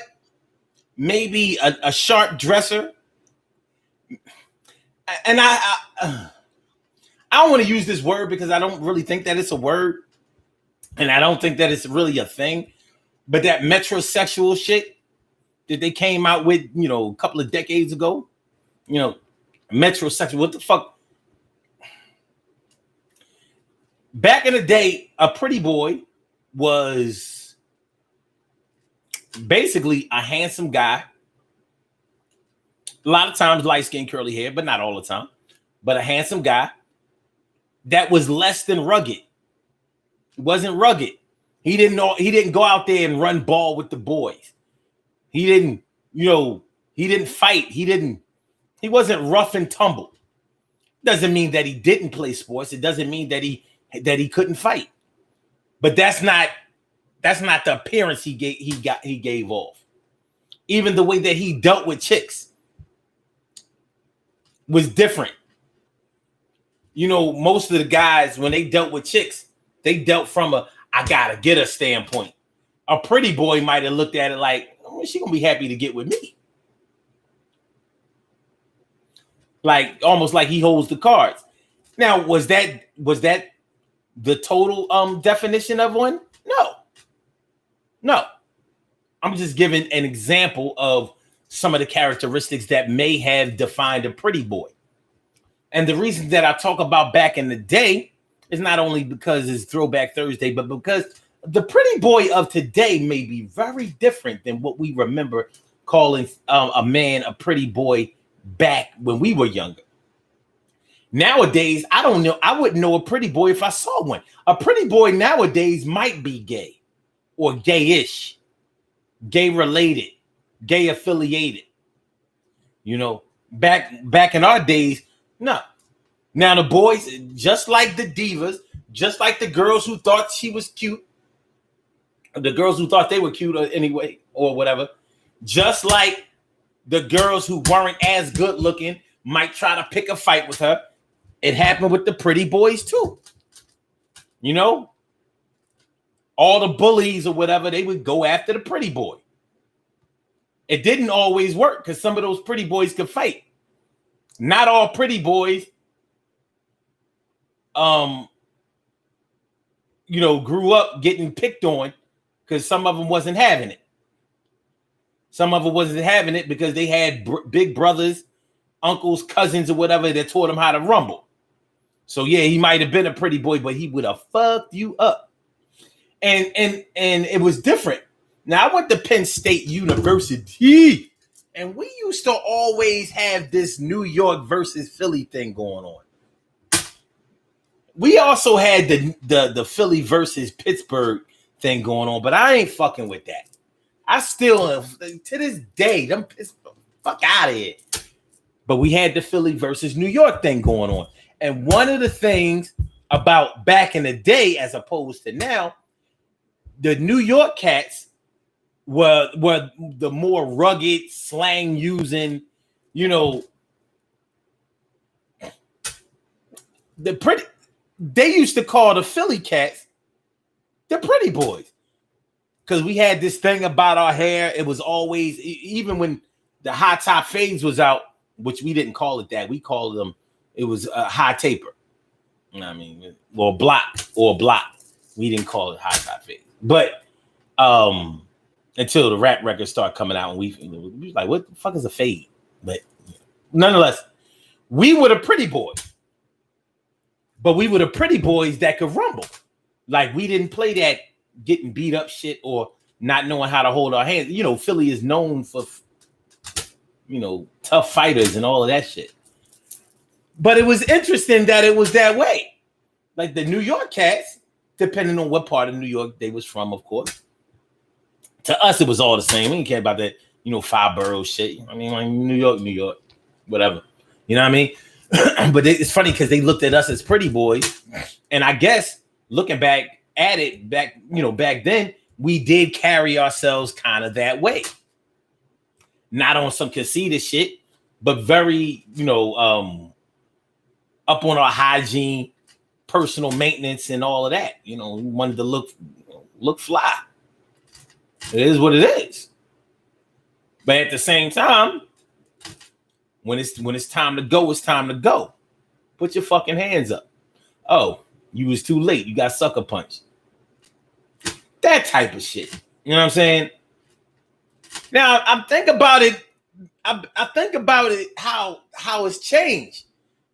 maybe a sharp dresser. And I don't want to use this word because I don't really think that it's a word, and I don't think that it's really a thing. But that metrosexual shit that they came out with, a couple of decades ago, metrosexual. What the fuck? Back in the day, a pretty boy was basically a handsome guy. A lot of times light skin, curly hair, but not all the time. But a handsome guy that was less than rugged. He wasn't rugged. He didn't go out there and run ball with the boys. He didn't, he didn't fight. He wasn't rough and tumble. Doesn't mean that he didn't play sports. It doesn't mean that he couldn't fight. But that's not the appearance he gave off. Even the way that he dealt with chicks was different. Most of the guys, when they dealt with chicks, they dealt from I gotta get a standpoint. A pretty boy might have looked at it like, oh, she gonna be happy to get with me. Like almost like he holds the cards. Now, was that the total definition of one? No. I'm just giving an example of some of the characteristics that may have defined a pretty boy. And the reason that I talk about back in the day is not only because it's Throwback Thursday, but because the pretty boy of today may be very different than what we remember calling a man a pretty boy back when we were younger. Nowadays, I don't know. I wouldn't know a pretty boy if I saw one. A pretty boy nowadays might be gay or gayish, gay related, gay affiliated. Back in our days, no. Now the boys, just like the divas, just like the girls who thought she was cute, the girls who thought they were cute anyway, or whatever, just like the girls who weren't as good looking might try to pick a fight with her. It happened with the pretty boys too. All the bullies or whatever, they would go after the pretty boy. It didn't always work because some of those pretty boys could fight. Not all pretty boys, grew up getting picked on because some of them wasn't having it. Some of them wasn't having it because they had big brothers, uncles, cousins, or whatever that taught them how to rumble. So yeah, he might have been a pretty boy, but he would have fucked you up. And it was different. Now I went to Penn State University, and we used to always have this New York versus Philly thing going on. We also had the Philly versus Pittsburgh thing going on, but I ain't fucking with that. I still, to this day, them Pittsburgh, fuck out of here. But we had the Philly versus New York thing going on. And one of the things about back in the day, as opposed to now, the New York cats were the more rugged, slang using, they used to call the Philly cats the pretty boys. Because we had this thing about our hair. It was always, even when the high top fades was out, which we didn't call it that. We called them, it was a high taper. Or block. We didn't call it high top fade. But until the rap records start coming out, and we was like, what the fuck is a fade? But nonetheless, we were the pretty boys. But we were the pretty boys that could rumble. Like, we didn't play that getting beat up shit or not knowing how to hold our hands. Philly is known for, tough fighters and all of that shit. But it was interesting that it was that way. Like the New York cats, depending on what part of New York they was from, of course. To us, it was all the same. We didn't care about that, five boroughs shit. Like New York, whatever. You know what I mean? But it's funny because they looked at us as pretty boys. And I guess looking back at it, back then, we did carry ourselves kind of that way. Not on some conceited shit, but very, up on our hygiene, personal maintenance, and all of that. We wanted to look look fly. It is what it is. But at the same time, when it's time to go, it's time to go. Put your fucking hands up. Oh, you was too late. You got sucker punched. That type of shit. You know what I'm saying? Now I'm think about it. I think about it how it's changed.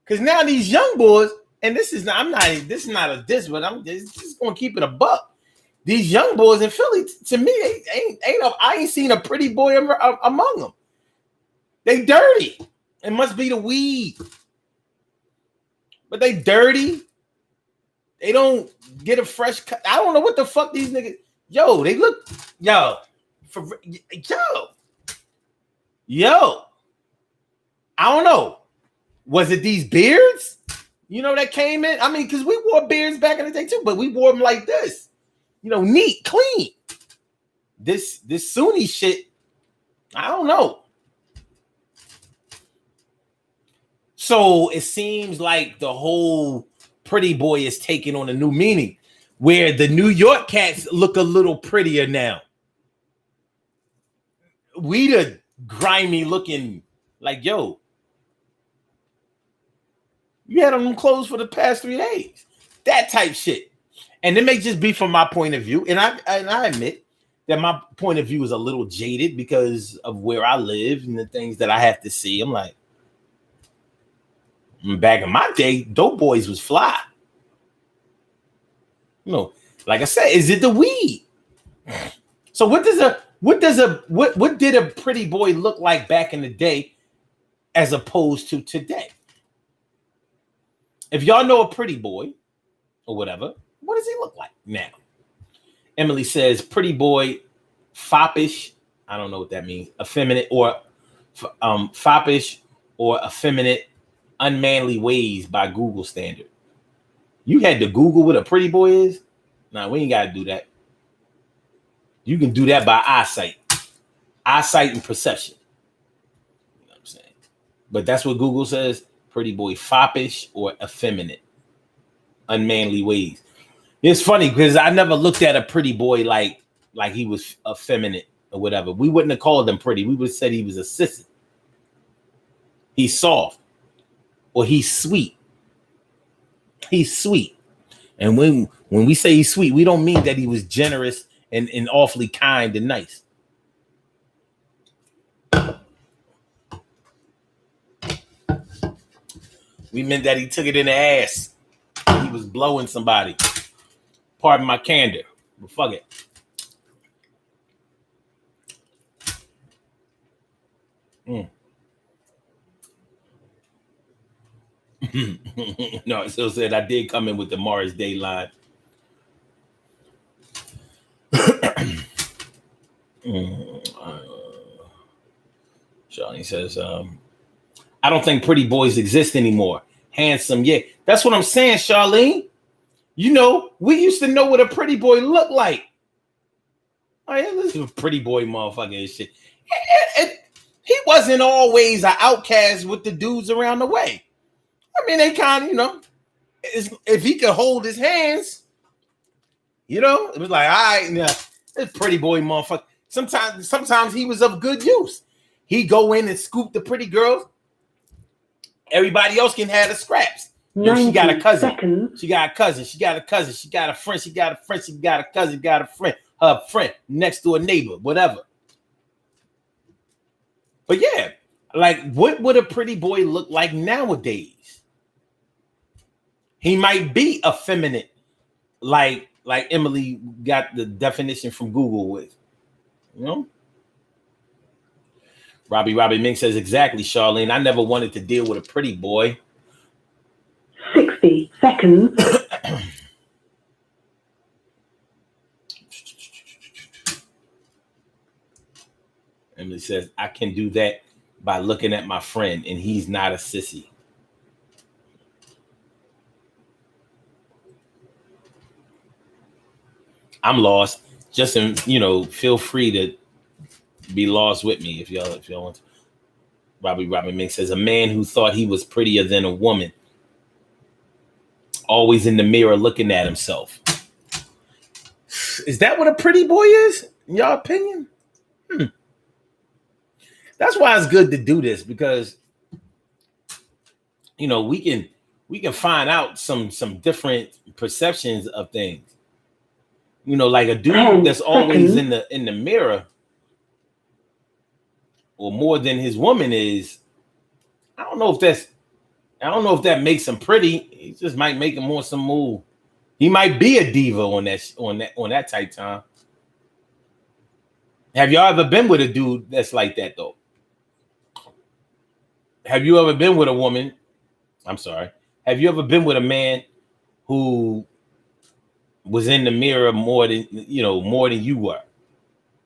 Because now these young boys, and this is not a diss, but I'm just gonna keep it a buck. These young boys in Philly, to me, I ain't seen a pretty boy among them. They dirty. It must be the weed. But they dirty. They don't get a fresh cut. I don't know what the fuck these niggas. Yo, they look. Yo. I don't know. Was it these beards? You know, that came in? I mean, because we wore beards back in the day too, but we wore them like this. You know, neat, clean. This Sunni shit, I don't know. So it seems like the whole pretty boy is taking on a new meaning, where the New York cats look a little prettier now. We the grimy looking, like, yo, you had on them clothes for the past 3 days. That type shit. And it may just be from my point of view. And I admit that my point of view is a little jaded because of where I live and the things that I have to see. I'm like, back in my day, dope boys was fly. You know, like I said, is it the weed? So what did a pretty boy look like back in the day as opposed to today? If y'all know a pretty boy or whatever, what does he look like now? Emily says pretty boy, foppish. I don't know what that means. Effeminate or foppish or effeminate, unmanly ways by Google standard. You had to Google what a pretty boy is? Nah, we ain't got to do that. You can do that by eyesight and perception. You know what I'm saying? But that's what Google says. Pretty boy, foppish or effeminate, unmanly ways. It's funny because I never looked at a pretty boy like he was effeminate or whatever. We wouldn't have called him pretty. We would have said he was a sissy. He's soft or he's sweet. He's sweet. And when we say he's sweet, we don't mean that he was generous and awfully kind and nice. We meant that he took it in the ass. He was blowing somebody. Pardon my candor, but fuck it. No, it still said I did come in with the Morris Day line. Charlie says, I don't think pretty boys exist anymore. Handsome, yeah. That's what I'm saying, Charlene. You know, we used to know what a pretty boy looked like. Oh, yeah, this is a pretty boy motherfucker and shit. He wasn't always an outcast with the dudes around the way. I mean, they kind of, you know, if he could hold his hands, you know, it was like, all right, yeah, this pretty boy motherfucker. Sometimes he was of good use. He go in and scoop the pretty girls. Everybody else can have the scraps. You know, she got a cousin. Seconds. She got a cousin. She got a cousin. She got a friend. She got a friend. She got a cousin. Got a friend. Her friend next to a neighbor. Whatever. But yeah, like, what would a pretty boy look like nowadays? He might be effeminate, like Emily got the definition from Google with. You know? Robbie Mink says, exactly, Charlene. I never wanted to deal with a pretty boy. 60 seconds. Emily says, I can do that by looking at my friend, and he's not a sissy. I'm lost. Just, you know, feel free to be lost with me if y'all want to. Robbie Mink says, a man who thought he was prettier than a woman, always in the mirror looking at himself. Is that what a pretty boy is, in your opinion? That's why it's good to do this, because we can find out some different perceptions of things. Like a dude that's always in the mirror, or more than his woman is. I don't know if that makes him pretty. It just might make him more some move. He might be a diva on that type time. Have y'all ever been with a dude that's like that though? Have you ever been with a woman? I'm sorry. Have you ever been with a man who was in the mirror more than you were,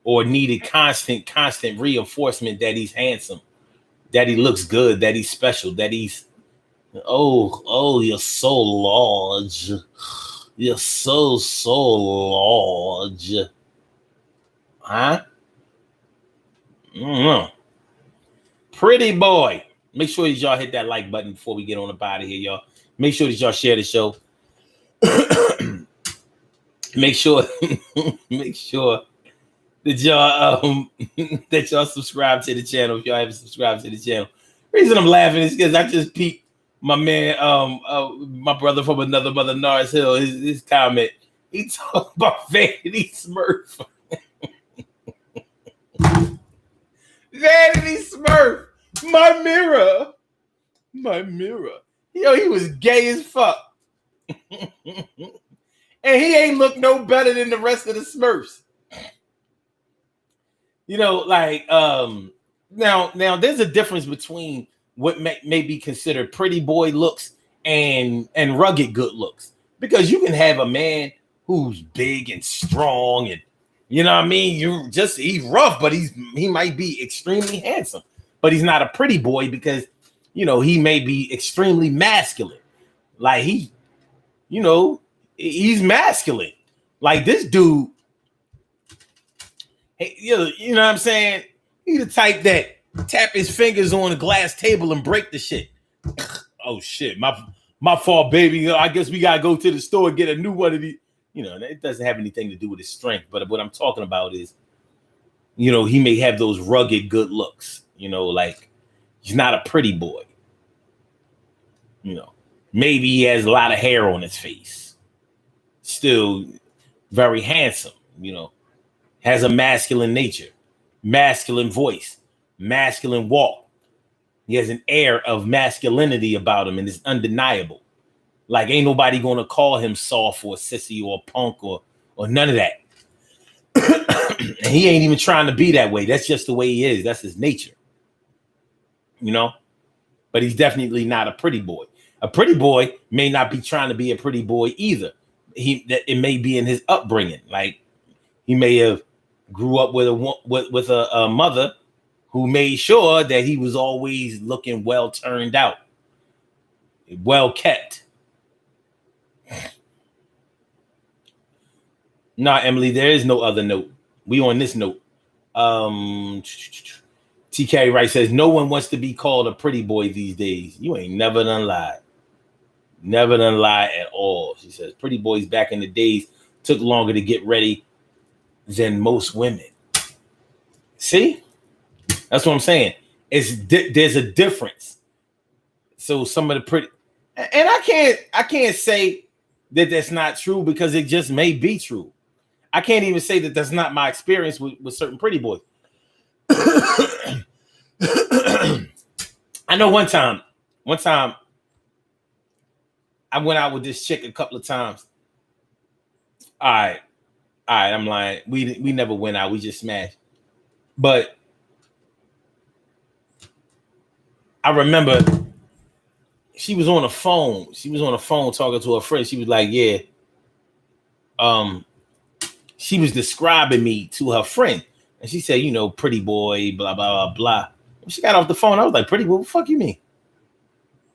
or needed constant reinforcement that he's handsome, that he looks good, that he's special, that he's you're so large. You're so large. Huh? I don't know. Pretty boy. Make sure that y'all hit that like button before we get on up out of here, y'all. Make sure that y'all share the show. Make sure that y'all that y'all subscribe to the channel if y'all haven't subscribed to the channel. The reason I'm laughing is because I just peeped my man, my brother from another mother, Nars Hill, his comment. He talked about Vanity Smurf. Vanity Smurf, my mirror. Yo, he was gay as fuck. And he ain't look no better than the rest of the Smurfs. Now there's a difference between what may be considered pretty boy looks and rugged good looks. Because you can have a man who's big and strong, and he's rough, but he might be extremely handsome. But he's not a pretty boy because he may be extremely masculine. Like he's masculine. Like this dude, hey, you know what I'm saying? He the type that tap his fingers on a glass table and break the shit. Oh shit, my fault, baby. I guess we gotta go to the store and get a new one of these. It doesn't have anything to do with his strength, but what I'm talking about is, he may have those rugged good looks. Like he's not a pretty boy. Maybe he has a lot of hair on his face. Still very handsome, has a masculine nature, masculine voice, masculine walk. He has an air of masculinity about him, and it's undeniable. Like ain't nobody gonna call him soft or sissy or punk or none of that. And he ain't even trying to be that way. That's just the way he is. That's his nature. But he's definitely not a pretty boy. A pretty boy may not be trying to be a pretty boy either. It may be in his upbringing. Like he may have grew up with a mother who made sure that he was always looking well turned out, well kept. Nah, Emily, there is no other note. We on this note. TK Wright says, no one wants to be called a pretty boy these days. You ain't never done lied. Never done lie at all. She says, pretty boys back in the days took longer to get ready than most women. See? That's what I'm saying. There's a difference. So some of the pretty, and I can't say that that's not true because it just may be true. I can't even say that that's not my experience with certain pretty boys. I know one time I went out with this chick a couple of times. All right, I'm lying. We never went out. We just smashed. But I remember she was on the phone. She was on the phone talking to her friend. She was like, yeah. She was describing me to her friend. And she said, pretty boy, blah, blah, blah, blah. When she got off the phone, I was like, pretty boy, what the fuck you mean?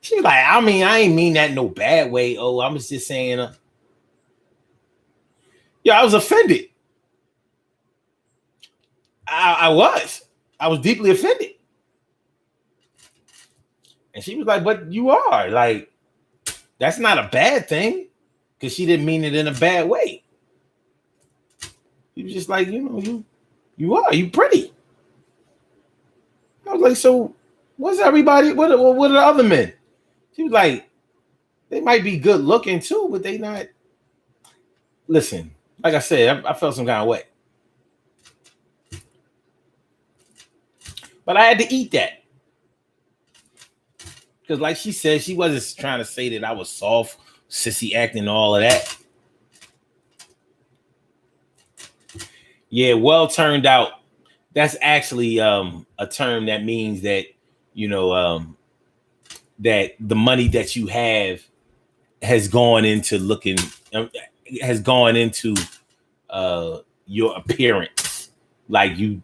She was like, I ain't mean that in no bad way. Oh, I was just saying. I was offended. I was deeply offended. And she was like, but you are. Like, that's not a bad thing. Because she didn't mean it in a bad way. He was just like, you pretty. I was like, so what's everybody? What are the other men? She was like, they might be good looking too, but they not. Listen, like I said, I felt some kind of way. But I had to eat that. Because like she said, she wasn't trying to say that I was soft, sissy acting, all of that. Yeah, well turned out. That's actually a term that means that, that the money that you have has gone into your appearance. Like you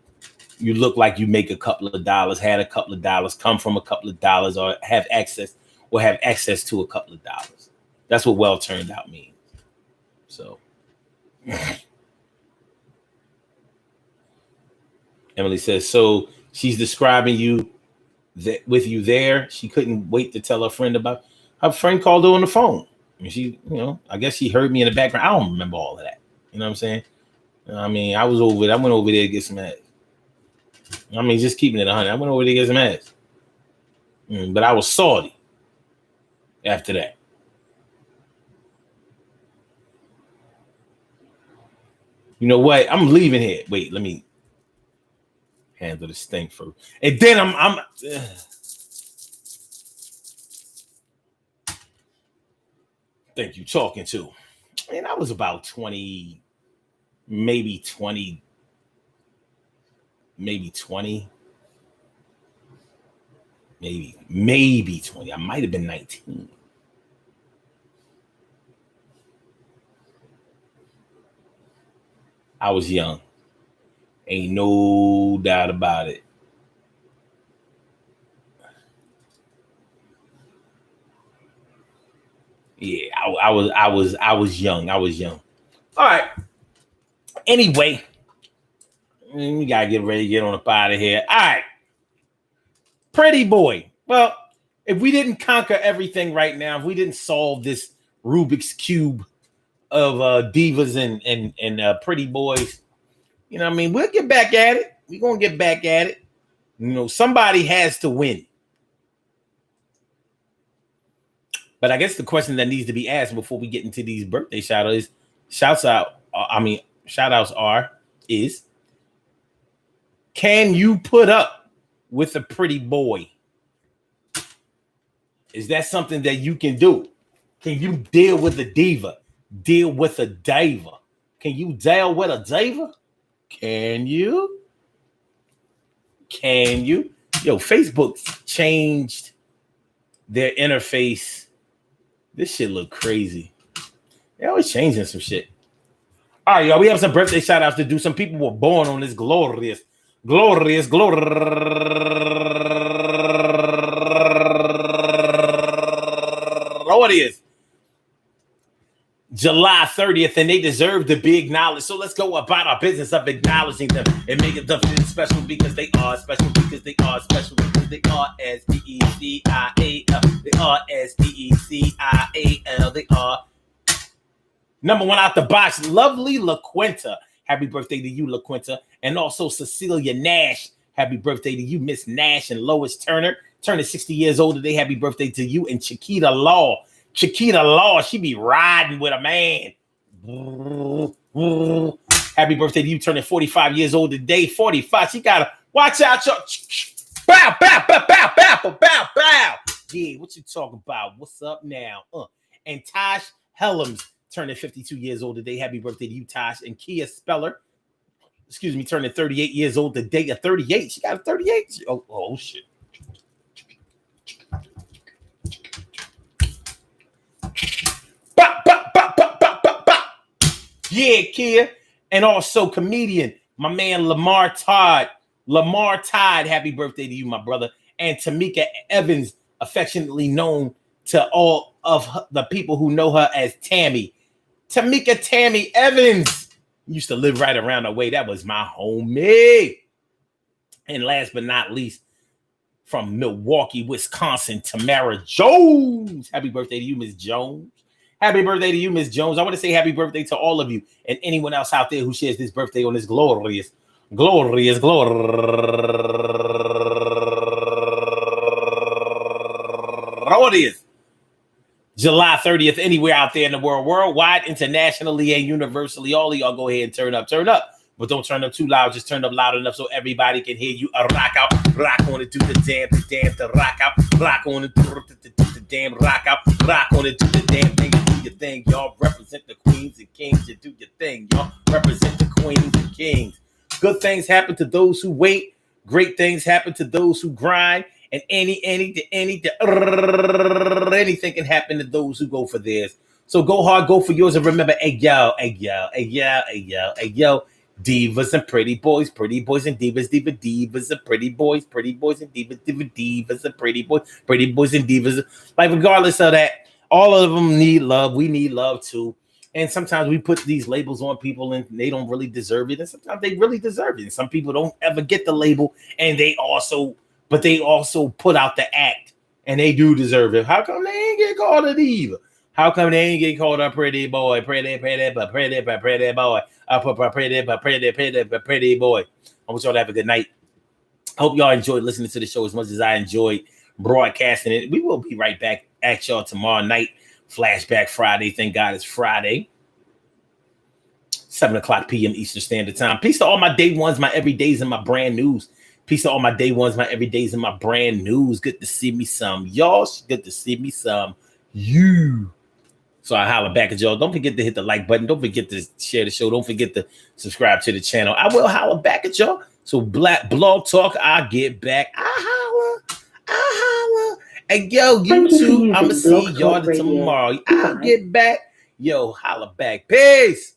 look like you make a couple of dollars, had a couple of dollars, come from a couple of dollars, or have access to a couple of dollars. That's what well turned out means. So Emily says, so she's describing you that with you there. She couldn't wait to tell her friend about. Her friend called her on the phone. And she, I guess she heard me in the background. I don't remember all of that. You know what I'm saying? I mean, I went over there to get some ass. I mean, just keeping it 100. I went over there to get some ass. But I was salty after that. You know what? I'm leaving here. Wait, let me handle this thing first. And then I'm think you talking to. And I was about 20, maybe 20. Maybe 20. Maybe 20. I might have been 19. I was young. Ain't no doubt about it. Yeah, I was young. I was young. All right. Anyway, we gotta get ready to get on up out of here. All right. Pretty boy. Well, if we didn't conquer everything right now, if we didn't solve this Rubik's Cube of divas and pretty boys, you know what I mean? We'll get back at it. We're gonna get back at it. Somebody has to win. But I guess the question that needs to be asked before we get into these birthday shout-outs is, can you put up with a pretty boy? Is that something that you can do? Can you deal with a diva? Deal with a diva? Can you deal with a diva? Can you? Yo, Facebook changed their interface. This shit look crazy. They're always changing some shit. All right, y'all. We have some birthday shout outs to do. Some people were born on this glorious. What is July 30th, and they deserve to be acknowledged. So let's go about our business of acknowledging them and make it special because they are special, because they are special, because they are S-P-E-C-I-A-L. They are S-P-E-C-I-A-L. They are number one out the box, lovely LaQuinta. Happy birthday to you, LaQuinta. And also Cecilia Nash. Happy birthday to you, Miss Nash. And Lois Turner, turning 60 years old today. Happy birthday to you. And Chiquita Law, she be riding with a man. Happy birthday to you, turning 45 years old today. 45. She gotta watch out. Bow, bow, bow, bow, bow, bow, bow. Yeah, what you talking about? What's up now? And Tosh Helms, turning 52 years old today. Happy birthday to you, Tosh. And Kia Speller, turning 38 years old today. A 38. She got a 38. Oh shit. Yeah, Kia. And also comedian, my man Lamar Todd. Happy birthday to you, my brother. And Tamika Evans, affectionately known to all of the people who know her as Tammy. Tammy Evans used to live right around the way. That was my homie. And last but not least, from Milwaukee, Wisconsin, Tamara Jones. Happy birthday to you, Miss Jones. Happy birthday to you, Miss Jones. I want to say happy birthday to all of you and anyone else out there who shares this birthday on this glorious July 30th, anywhere out there in the world, worldwide, internationally, and universally. All of y'all go ahead and turn up. But don't turn up too loud. Just turn up loud enough so everybody can hear you. Rock out, rock on it, do the damn, to rock out, rock on it, do the damn, rock out, rock on it, do the damn thing, do your thing, y'all. Represent the queens and kings, you do your thing, y'all. Represent the queens and kings. Good things happen to those who wait. Great things happen to those who grind. And anything can happen to those who go for theirs. So go hard, go for yours, and remember, hey yo, divas and pretty boys and divas, divas and pretty boys and divas and pretty boys and divas. Like regardless of that, all of them need love. We need love too. And sometimes we put these labels on people and they don't really deserve it. And sometimes they really deserve it. And some people don't ever get the label, and they also put out the act, and they do deserve it. How come they ain't get called a diva? How come they ain't get called a pretty boy? Pretty boy. Pretty boy. I want y'all to have a good night. I hope y'all enjoyed listening to the show as much as I enjoyed broadcasting it. We will be right back at y'all tomorrow night. Flashback Friday. Thank God it's Friday. 7:00 p.m. Eastern Standard Time. Peace to all my day ones, my everydays, and my brand news. Peace to all my day ones, my everydays, and my brand news. Good to see me some. Y'all, good to see me some. You. So I holler back at y'all. Don't forget to hit the like button. Don't forget to share the show. Don't forget to subscribe to the channel. I will holler back at y'all. So Black Blog Talk, I'll get back. I holler. And yo, YouTube, I'm going to see y'all tomorrow. I'll get back. Yo, holler back. Peace.